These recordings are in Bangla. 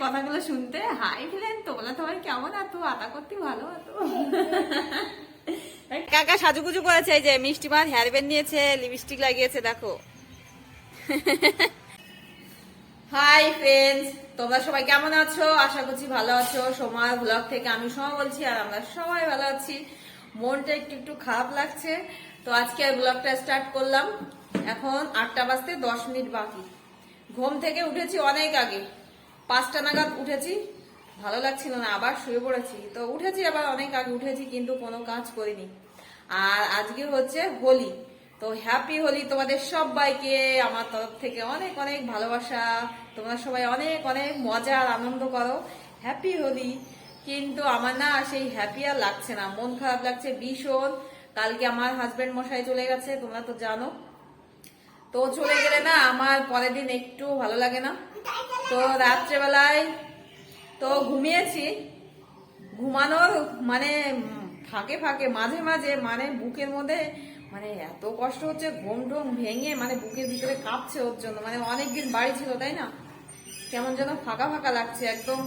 কথাগুলো শুনতে। হাই ফ্রেন্ড, তোমরা সবাই কেমন আছো? আতা করতে ভালো আছো? কাকা সাজুগুজু করেছে, এই যে মিষ্টি মার হেয়ার ব্যান্ড নিয়েছে, লিপস্টিক লাগিয়েছে, দেখো। হাই ফ্রেন্ডস, তোমরা সবাই কেমন আছো? আশা করছি ভালো আছো। সোমার ব্লগ থেকে আমি সোমা বলছি, আর আমরা সবাই ভালো আছি। মনটা একটু একটু খারাপ লাগছে, তো আজকে ব্লগটা স্টার্ট করলাম। এখন 8টা বাজতে 10 মিনিট বাকি। ঘুম থেকে উঠেছি অনেক আগে, 5টা নাগাদ উঠেছি। ভালো লাগছিল না, আবার শুয়ে পড়েছি। তো উঠেছি আবার অনেক আগে উঠেছি, কিন্তু কোনো কাজ করিনি। আর আজকে হচ্ছে হোলি, তো হ্যাপি হোলি তোমাদের সবাইকে আমার তরফ থেকে অনেক অনেক ভালোবাসা। তোমরা সবাই অনেক অনেক মজা আর আনন্দ করো। হ্যাপি হোলি। কিন্তু আমার না সেই হ্যাপি আর লাগছে না, মন খারাপ লাগছে ভীষণ। কালকে আমার হাজবেন্ড মশাই চলে গেছে, তোমরা তো জানো। তো চলে গেলে না আমার পরের দিন একটু ভালো লাগে না। তো রাত্রেবেলায় তো ঘুমিয়েছি, ঘুমানোর মানে ফাঁকে ফাঁকে মাঝে মাঝে মানে বুকের মধ্যে মানে এত কষ্ট হচ্ছে, ঘুম টুম ভেঙে মানে বুকের ভিতরে কাঁপছে ওর জন্য। মানে অনেকদিন বাড়ি ছিল তাই না, কেমন যেন ফাঁকা ফাঁকা লাগছে একদম।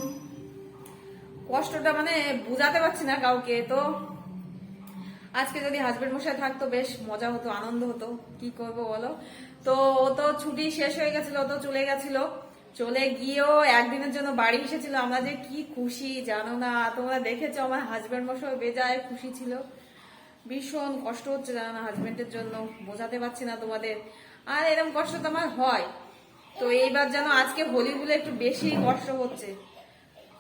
কষ্টটা মানে বুঝাতে পারছি না কাউকে। তো আজকে যদি হাজবেন্ড মশাই থাকতো বেশ মজা হতো, আনন্দ হতো। কি করব বলো। তো ও তো ছুটি শেষ হয়ে গেছিল, ও তো চলে গেছিল। চলে গিয়েও একদিনের জন্য বাড়ি এসেছিল। আমরা যে কি খুশি জানো না, তোমরা দেখেছো আমার হাজবেন্ড মশাই বেজায় খুশি ছিল। ভীষণ কষ্ট হচ্ছে জানো না হাজবেন্ডের জন্য, বোঝাতে পারছি না তোমাদের। আর এরকম কষ্ট তো আমার হয়। তো এইবার যেন আজকে হোলি বলে একটু বেশি কষ্ট হচ্ছে।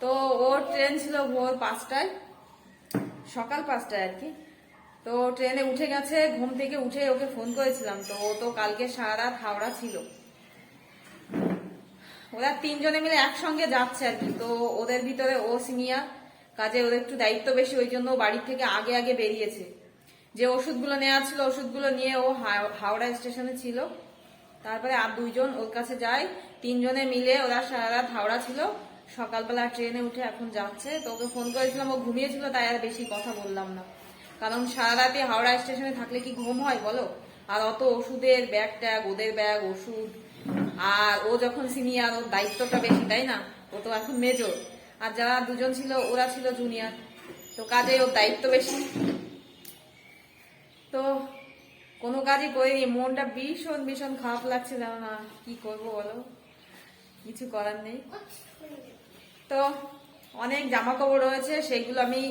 তো ওর ট্রেন ছিল ভোর 5টায়, সকাল 5টায় আর কি। তো ট্রেনে উঠে গেছে, ঘুম থেকে উঠে ওকে ফোন করেছিলাম। তো ও তো কালকে সারা রাত হাওড়া ছিল। ওরা 3 জনে মিলে একসঙ্গে যাচ্ছে আর কি। তো ওদের ভিতরে ও সিনিয়র, কাজে ওদের একটু দায়িত্ব বেশি, ওই জন্য বাড়ির থেকে আগে আগে বেরিয়েছে। যে ওষুধগুলো নেওয়া ছিল ওষুধগুলো নিয়ে ও হাওড়া স্টেশনে ছিল। তারপরে আর 2 জন ওর কাছে যায়, 3 জনে মিলে ওরা সারা রাত হাওড়া ছিল। সকালবেলা ট্রেনে উঠে এখন যাচ্ছে। তো ওকে ফোন করেছিলাম, ও ঘুমিয়েছিল, তাই আর বেশি কথা বললাম না। কারণ সারা রাতে হাওড়া স্টেশনে থাকলে কি ঘুম হয় বলো? আর অত ওষুধের ব্যাগ ট্যাগ, ওদের ব্যাগ ওষুধ। আর ও যখন সিনিয়র, ওর দায়িত্বটা বেশি তাই না, ও তো এখন মেজর। আর যারা 2 জন ছিল ওরা ছিল জুনিয়র, তো কাজে ওর দায়িত্ব বেশি। তো কোনো কাজই করিনি, মনটা ভীষণ ভীষণ খারাপ লাগছে জানো না। কি করবো বলো, কিছু করার নেই। তো অনেক জামা কাপড় রয়েছে, সেগুলো আমি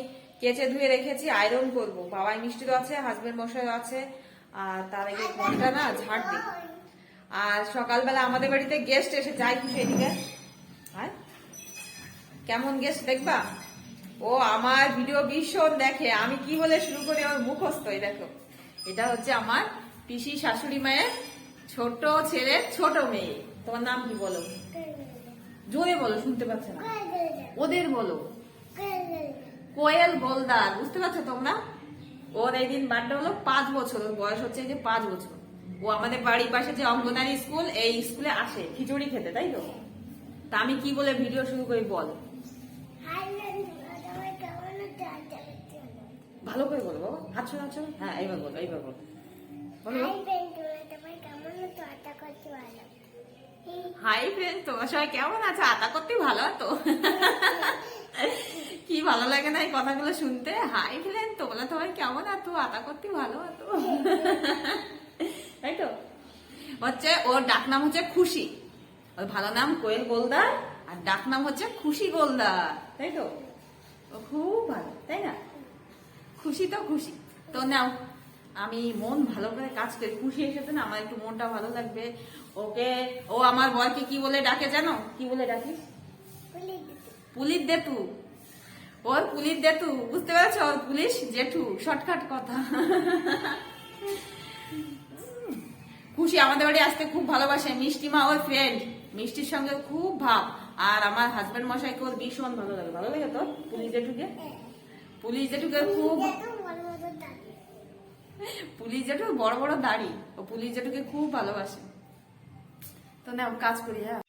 কেচে ধুয়ে রেখেছি, আয়রন করব। বাবাই মিষ্টিরও আছে, হাজবেন্ড মশাইও আছে। আর তার আগে ঘরটা না ঝাড় দিই। আর সকালবেলা আমাদের বাড়িতে গেস্ট এসে যায় কি সেদিকে। আর কেমন গেস্ট দেখবা, ও আমার ভিডিও ভীষণ দেখে। আমি কি বলে শুরু করি আমার মুখস্থ। দেখো, এটা হচ্ছে আমার পিসি শাশুড়ি মায়ের ছোট ছেলের ছোট মেয়ে। তোমার নাম কি বলো? জোরে বলো, শুনতে পাচ্ছ না। ওদের বলো কোয়েল গোলদার, বুঝতে পারছো তোমরা? ওর এই দিন বার্থডে হলো, 5 বছর ওর বয়স হচ্ছে, যে 5 বছর। ও আমাদের বাড়ির পাশে যে অঙ্গনারী স্কুল, এই স্কুলে আসে খিচুড়ি খেতে, তাই তো। তা আমি কি বলে ভিডিও শুরু করি বল? ভালো করে বলবো, হাত শোনাচ্ছ। হ্যাঁ এইবার বলো, এইবার বলো। হাই ফ্রেন্ড, তোমার সবাই কেমন আছো? আতা করতে ভালো তো। কি ভালো লাগে না এই কথাগুলো শুনতে। হাই ফ্রেন্ড, তোমরা সবাই কেমন আছো? আতা করতে ভালো তো। তাই তো। হচ্ছে ওর ডাক নাম হচ্ছে খুশি। ওর ভালো নাম কোয়েল গোলদার, আর ডাক নাম হচ্ছে খুশি গোলদার, তাই তো। ও খুব ভালো, তাই না? খুশি তো খুশি। তো নাও, আমি মন ভালো করে কাজ করি, খুশি এসেছে না, আমার একটু মনটা ভালো লাগবে। ওকে, ও আমার বরকে কি বলে ডাকে জানো? কি বলে ডাকিস? পুলিশ জেঠু। ওর পুলিশ জেঠু, বুঝতে পারছো? ওর পুলিশ জেঠু, শর্টকাট কথা। খুশি আমাদের বাড়ি আসতে খুব ভালোবাসে। মিষ্টি মা ওর ফ্রেন্ড, মিষ্টির সঙ্গে খুব ভাব। আর আমার হাজবেন্ড মশাইকে ওর ভীষণ ভালো লাগে। ভালো লাগে তোর পুলিশ জেঠুকে? পুলিশ জেঠুকে খুব, পুলিশ জেঠু বড় বড় দাড়ি, ও পুলিশ জেঠুকে খুব ভালোবাসে। তো না কাজ করি। হ্যাঁ,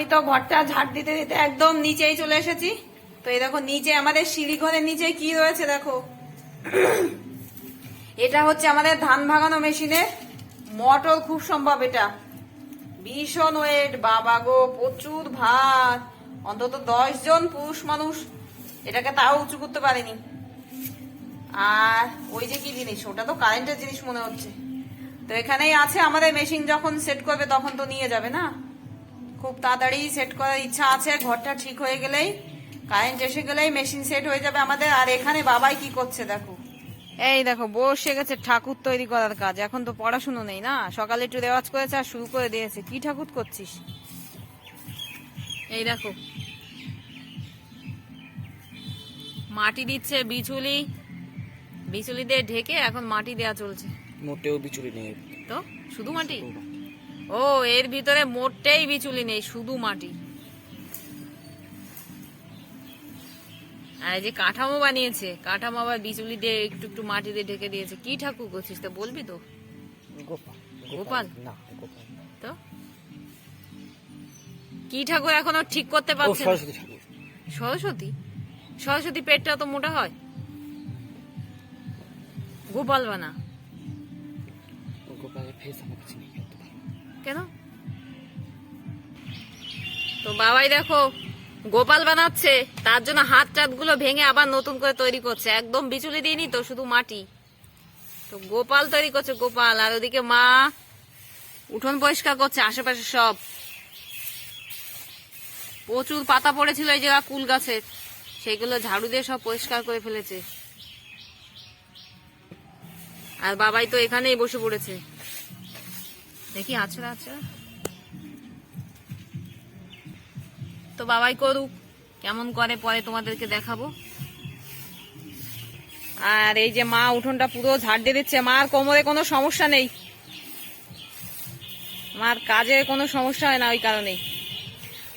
আমি তো ঘরটা ঝাড় দিতে দিতে একদম নিচেই চলে এসেছি। তো এই দেখো নিচে আমাদের সিঁড়ি ঘরের নিচে কি রয়েছে দেখো, এটা হচ্ছে আমাদের ধান ভাঙানো মেশিনের মোটর, খুব সম্ভব এটা। ভীষণ ওয়েট বাবা গো, প্রচুর ভার, অন্তত 10 জন পুরুষ মানুষ এটাকে তাও উঁচু করতে পারেনি। আর ওই যে কি জিনিস, ওটা তো কারেন্টের জিনিস মনে হচ্ছে। তো এখানেই আছে আমাদের মেশিন, যখন সেট করবে তখন তো নিয়ে যাবে না। খুব তাড়াতাড়ি সেট করার ইচ্ছা আছে, ঘরটা ঠিক হয়ে গেলেই, কারেন্ট এসে গেলেই মেশিন সেট হয়ে যাবে আমাদের। আর এখানে বাবাই কি করছে দেখো, এই দেখো বসে গেছে ঠাকুর তৈরি করার কাজ। এখন তো পড়াশুনো নেই না, সকালে একটু রেওয়াজ করেছে আর শুরু করে দিয়েছে। কি ঠাকুর করছিস? এই দেখো মাটি দিচ্ছে, বিচুলি দিয়ে ঢেকে এখন মাটি দেয়া চলছে। মোটেও বিচুলি নেই তো, শুধু মাটি। ও, এর ভিতরে মোটেই বিচুলি নেই, শুধু মাটি। আর এই যে কাঠামো বানিয়েছে, কাঠামো আবার বিচুলি দিয়ে একটু একটু মাটি দিয়ে ঢেকে দিয়েছে। কি ঠাকুর করছিস তো বলবি তো? গোপাল না, তো কি ঠাকুর এখনো ঠিক করতে পারছে না? সরস্বতী। সরস্বতী পেটটা তো মোটা হয়, গোপাল বানা। কেন? তো বাবাই দেখো গোপাল বানাচ্ছে, তার জন্য হাত টাত গুলো ভেঙে আবার নতুন করে তৈরি করছে। একদম বিচুলি দিইনি তো, শুধু মাটি। তো গোপাল তৈরি করছে, গোপাল। আর ওদিকে মা উঠোন পরিষ্কার করছে, আশেপাশে সব প্রচুর পাতা পড়েছিল এই জায়গা কুল গাছের, সেগুলো ঝাড়ু দিয়ে সব পরিষ্কার করে ফেলেছে। আর বাবাই তো এখানেই বসে পড়েছে, দেখি আচ্ছা আচ্ছা। তো বাবাই করুক, কেমন করে পরে তোমাদেরকে দেখাবো। আর এই যে মা উঠোনটা পুরো ঝাড় দিয়ে দিচ্ছে। মার কোমরে কোনো সমস্যা নেই, মার কাজে কোনো সমস্যা হয় না, ওই কারণেই।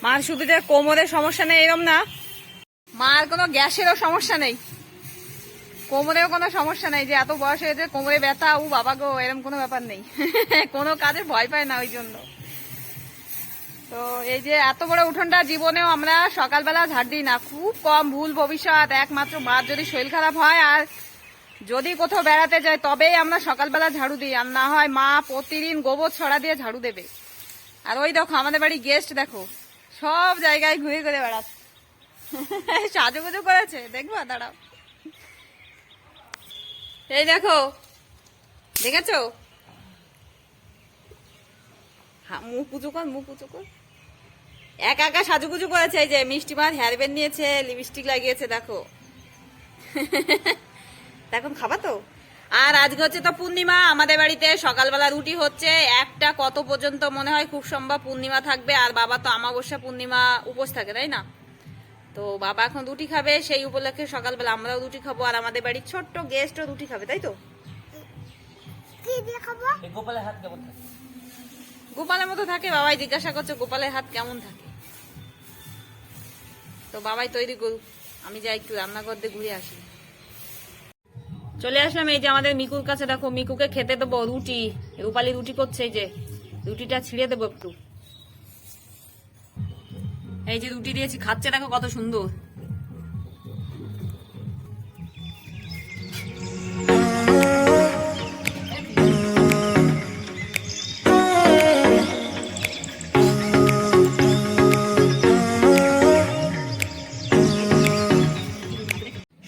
মার শুধু যে কোমরে সমস্যা নেই এরম না, মার কোনো গ্যাসেরও সমস্যা নেই, কোমরেও কোনো সমস্যা নেই যে এত বয়স হয়েছে কোমরে ব্যথা, ও বাবা গো, এরকম কোনো ব্যাপার নেই। কোনো কাজে ভয় পায় না ওই জন্য। তো এই যে এত বড় উঠোনটা জীবনেও আমরা সকালবেলা ঝাড় দিই না, খুব কম, ভুল ভবিষ্যৎ। একমাত্র মার যদি শরীর খারাপ হয় আর যদি কোথাও বেড়াতে যায় তবেই আমরা সকালবেলা ঝাড়ু দিই, আর না হয় মা প্রতিদিন গোবর ছড়া দিয়ে ঝাড়ু দেবে। আর ওই দেখো আমাদের বাড়ি গেস্ট দেখো, সব জায়গায় ঘুরে ঘুরে বেড়াচ্ছে, সাজুগুজু করেছে, দেখবো দাঁড়াও। এই দেখো, দেখেছো? মুখ উঁচু কর, মুখ উঁচু কর। একা একা সাজুগুজু করেছে। এই যে মিষ্টি মার হেয়ার ব্যান্ড নিয়েছে, লিপস্টিক লাগিয়েছে, দেখো। এখন খাবা তো। আর আজকে হচ্ছে তো পূর্ণিমা, আমাদের বাড়িতে সকালবেলা রুটি হচ্ছে। একটা কত পর্যন্ত মনে হয় খুব সম্ভব পূর্ণিমা থাকবে। আর বাবা তো আমাবস্যা পূর্ণিমা উপোস থাকে, তাই না? তো বাবা এখন রুটি খাবে, সেই উপলক্ষে সকালবেলা আমরাও রুটি খাবো। আর আমাদের বাড়ির ছোট্ট গেস্টও রুটি খাবে, তাই তো? গোপালের মতো থাকে। বাবাই জিজ্ঞাসা করছে গোপালের হাত কেমন থাকে। তো বাবাই তৈরি করুক, আমি যাই একটু রান্নাঘর দিয়ে ঘুরে আসি। চলে আসলাম এই যে আমাদের মিকুর কাছে, দেখো মিকুকে খেতে দেবো রুটি। রূপালী রুটি করছে, এই যে রুটিটা ছিঁড়ে দেবো একটু। এই যে রুটি দিয়েছি, খাচ্ছে, দেখো কত সুন্দর।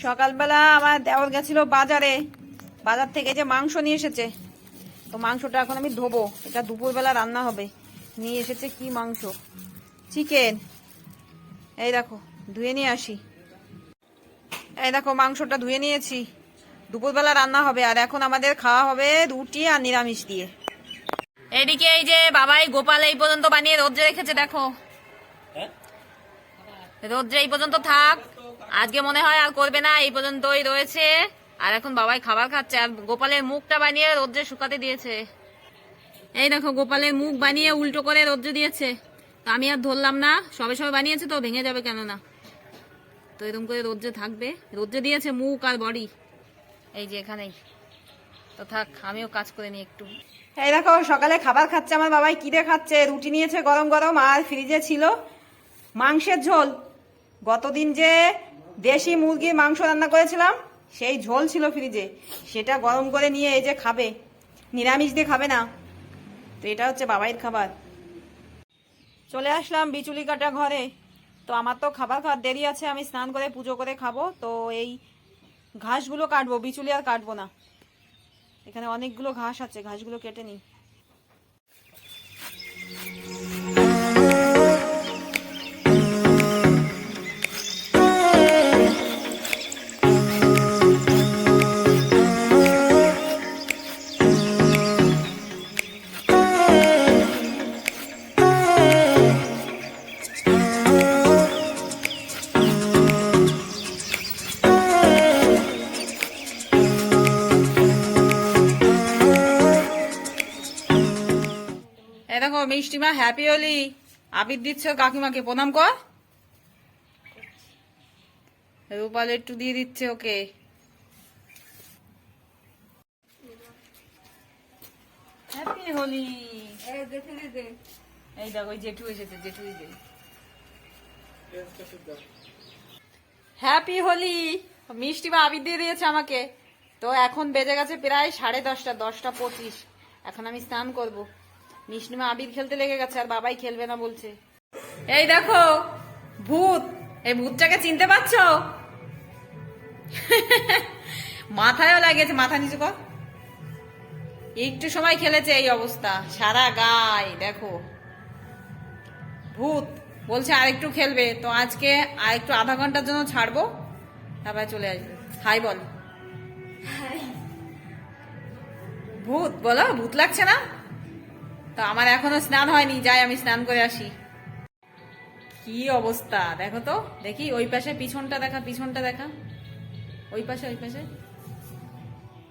সকালবেলা আমার দেওর গেছিল বাজারে, বাজার থেকে যে মাংস নিয়ে এসেছে। তো মাংসটা এখন আমি ধোবো, এটা দুপুরবেলা রান্না হবে। নিয়ে এসেছে কি মাংস, চিকেন। এই দেখো ধুয়ে নিয়ে আসি। এই দেখো মাংসটা ধুয়ে নিয়েছি, দুপুরবেলা রান্না হবে। আর এখন আমাদের খাওয়া হবে রুটি আর নিরামিষ দিয়ে। এদিকে এই যে বাবাই গোপাল এই পর্যন্ত বানিয়ে রোদ্রে রেখেছে, দেখো রোদ্রে এই পর্যন্ত থাক, আজকে মনে হয় আর করবে না, এই পর্যন্তই রয়েছে। আর এখন বাবাই খাবার খাচ্ছে। আর গোপালের মুখটা বানিয়ে রোদ্রে শুকাতে দিয়েছে। এই দেখো গোপালের মুখ বানিয়ে উল্টো করে রোদ্রে দিয়েছে। তো আমি আর ধরলাম না, সবে সবে বানিয়েছে তো ভেঙে যাবে কেন না। তো এরকম করে রোদ্রে থাকবে, রোদ্রে দিয়েছে মুখ আর বডি, এই যে এখানেই। তো থাক, আমিও কাজ করে নিই একটু। এই দেখো সকালে খাবার খাচ্ছে আমার বাবাই। কি দিয়ে খাচ্ছে? রুটি নিয়েছে গরম গরম, আর ফ্রিজে ছিল মাংসের ঝোল। গতদিন যে দেশি মুরগির মাংস রান্না করেছিলাম সেই ঝোল ছিল ফ্রিজে, সেটা গরম করে নিয়ে এই যে খাবে। নিরামিষ দিয়ে খাবে না, তো এটা হচ্ছে বাবাইয়ের খাবার। চলে আসলাম বিচুলি কাটা ঘরে। তো আমার তো খাবার খাওয়ার দেরি আছে, আমি স্নান করে পুজো করে খাবো। তো এই ঘাসগুলো কাটবো, বিচুলি আর কাটবো না। এখানে অনেকগুলো ঘাস আছে, ঘাসগুলো কেটে নিই। দেখো মিষ্টিমা হ্যাপি হোলি আবির দিচ্ছ কাকিমাকে, প্রণাম কর। রূপাল একটু দিয়ে দিচ্ছে ওকে। হ্যাপি হোলি। এই দেখো জেঠু এসেছে, জেঠু হ্যাপি হোলি। মিষ্টিমা আবির দিয়ে দিয়েছে আমাকে। তো এখন বেজে গেছে প্রায় 10:30, 10:25। এখন আমি স্নান করবো। মিষ্টিমা আবির খেলতে লেগে গেছে, আর বাবাই খেলবে না বলছে। এই দেখো ভূত, এই ভূতটাকে চিনতে পারছো? মাথায়ও লাগেছে, মাথা নিচু কর। একটু সময় খেলেছে এই অবস্থা, সারা গায়ে দেখো ভূত। বলছে আরেকটু খেলবে, তো আজকে আরেকটু আধা ঘন্টার জন্য ছাড়বো, তারপরে চলে আসবে। হাই বল। ভূত বলো, ভূত লাগছে না? তো আমার এখনো স্নান হয়নি, যাই আমি স্নান করে আসি। কি অবস্থা দেখো তো, দেখি ওই পাশে পিছনটা দেখা, পিছনটা দেখা, ওই পাশে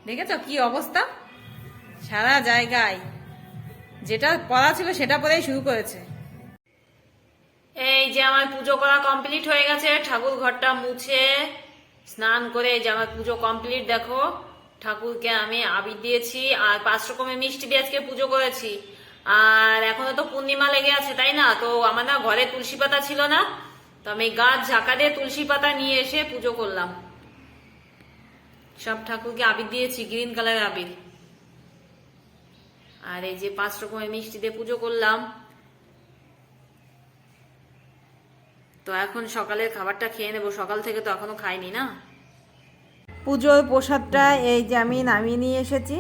দেখেছো কি অবস্থা? সারা জায়গায় যেটা পড়া ছিল সেটা পরেই শুরু করেছে। এই যে আমার পুজো করা কমপ্লিট হয়ে গেছে, ঠাকুর ঘরটা মুছে স্নান করে এই যে আমার পুজো কমপ্লিট। দেখো ঠাকুরকে আমি আবির দিয়েছি, আর 5 রকমের মিষ্টি দিয়ে আজকে পুজো করেছি। আর এখনো তো পূর্ণিমা লেগে আছে, তাই না? তো আমার না ঘরে তুলসী পাতা ছিল না, তো আমি গাছ ঝাঁকা দিয়ে তুলসী পাতা নিয়ে এসে পুজো করলাম। সব ঠাকুরকে আবির দিয়েছি, গ্রিন কালারের আবির। আর এই যে 5 রকমের মিষ্টি দিয়ে পুজো করলাম। তো এখন সকালের খাবারটা খেয়ে নেবো, সকাল থেকে তো এখনো খাইনি না। পুজোর প্রসাদটা এই যে আমি নামিয়ে নিয়ে এসেছি।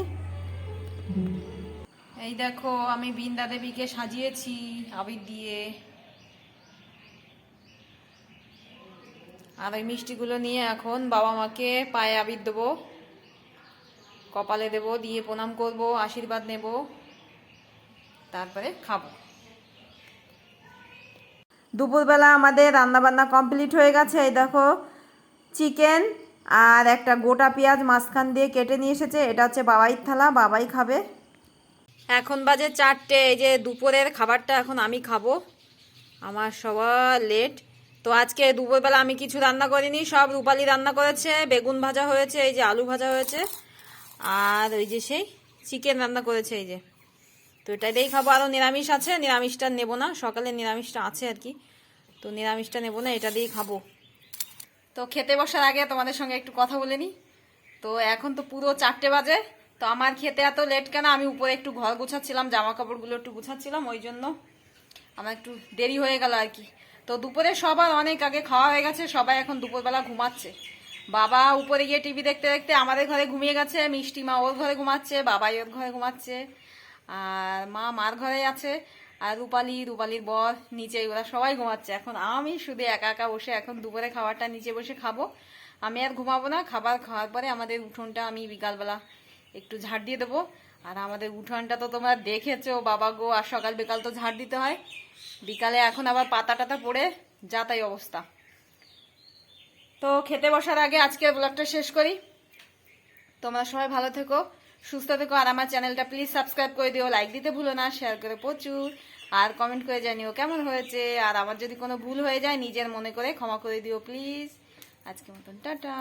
এই দেখো আমি বৃন্দা দেবীকে সাজিয়েছি আবির দিয়ে। আর ওই মিষ্টিগুলো নিয়ে এখন বাবা মাকে পায়ে আবির দেবো, কপালে দেবো, দিয়ে প্রণাম করব, আশীর্বাদ নেব, তারপরে খাবো। দুপুরবেলা আমাদের রান্নাবান্না কমপ্লিট হয়ে গেছে। এই দেখো চিকেন আর একটা গোটা পেঁয়াজ মাঝখান দিয়ে কেটে নিয়ে এসেছে, এটা হচ্ছে বাবাইয়ের থালা, বাবাই খাবে। এখন বাজে 4টে। এই যে দুপুরের খাবারটা এখন আমি খাবো, আমার সবার লেট। তো আজকে দুপুরবেলা আমি কিছু রান্না করিনি, সব রূপালি রান্না করেছে। বেগুন ভাজা হয়েছে, এই যে আলু ভাজা হয়েছে, আর ওই যে সেই চিকেন রান্না করেছে এই যে। তো এটা দিয়েই খাবো। আরও নিরামিষ আছে, নিরামিষটা নেবো না, সকালে নিরামিষটা আছে আর কি, তো নিরামিষটা নেবো না, এটা দিয়েই খাবো। তো খেতে বসার আগে তোমাদের সঙ্গে একটু কথা বলে নিই। তো এখন তো পুরো 4টে বাজে। তো আমার খেতে এত লেট কেন? আমি উপরে একটু ঘর গুছাচ্ছিলাম, জামা কাপড়গুলো একটু গুছাচ্ছিলাম, ওই জন্য আমার একটু দেরি হয়ে গেল আর কি। তো দুপুরে সবার অনেক আগে খাওয়া হয়ে গেছে, সবাই এখন দুপুরবেলা ঘুমাচ্ছে। বাবা উপরে গিয়ে টিভি দেখতে দেখতে আমাদের ঘরে ঘুমিয়ে গেছে, মিষ্টি মা ওর ঘরে ঘুমাচ্ছে, বাবাই ওর ঘরে ঘুমাচ্ছে, আর মা মার ঘরে আছে, আর রূপালির বর নিচে, ওরা সবাই ঘুমাচ্ছে। এখন আমি শুধু একা একা বসে এখন দুপুরে খাবারটা নিচে বসে খাবো। আমি আর ঘুমাবো না, খাবার খাওয়ার পরে আমাদের উঠোনটা আমি বিকালবেলা একটু ঝাড় দিয়ে দেবো। আর আমাদের উঠোনটা তো তোমরা দেখেছো বাবা গো, আর সকাল বিকাল তো ঝাড় দিতে হয়। বিকালে এখন আবার পাতা টাতা পড়ে যা তাই অবস্থা। তো খেতে বসার আগে আজকের ব্লগটা শেষ করি। তোমরা সবাই ভালো থেকো, সুস্থ থেকো, আর আমার চ্যানেলটা প্লিজ সাবস্ক্রাইব করে দিও, লাইক দিতে ভুলো না, শেয়ার করে প্রচুর, আর কমেন্ট করে জানিও কেমন হয়েছে। আর আমার যদি কোনো ভুল হয়ে যায় নিজের মনে করে ক্ষমা করে দিও প্লিজ। আজকের মতন টাটা।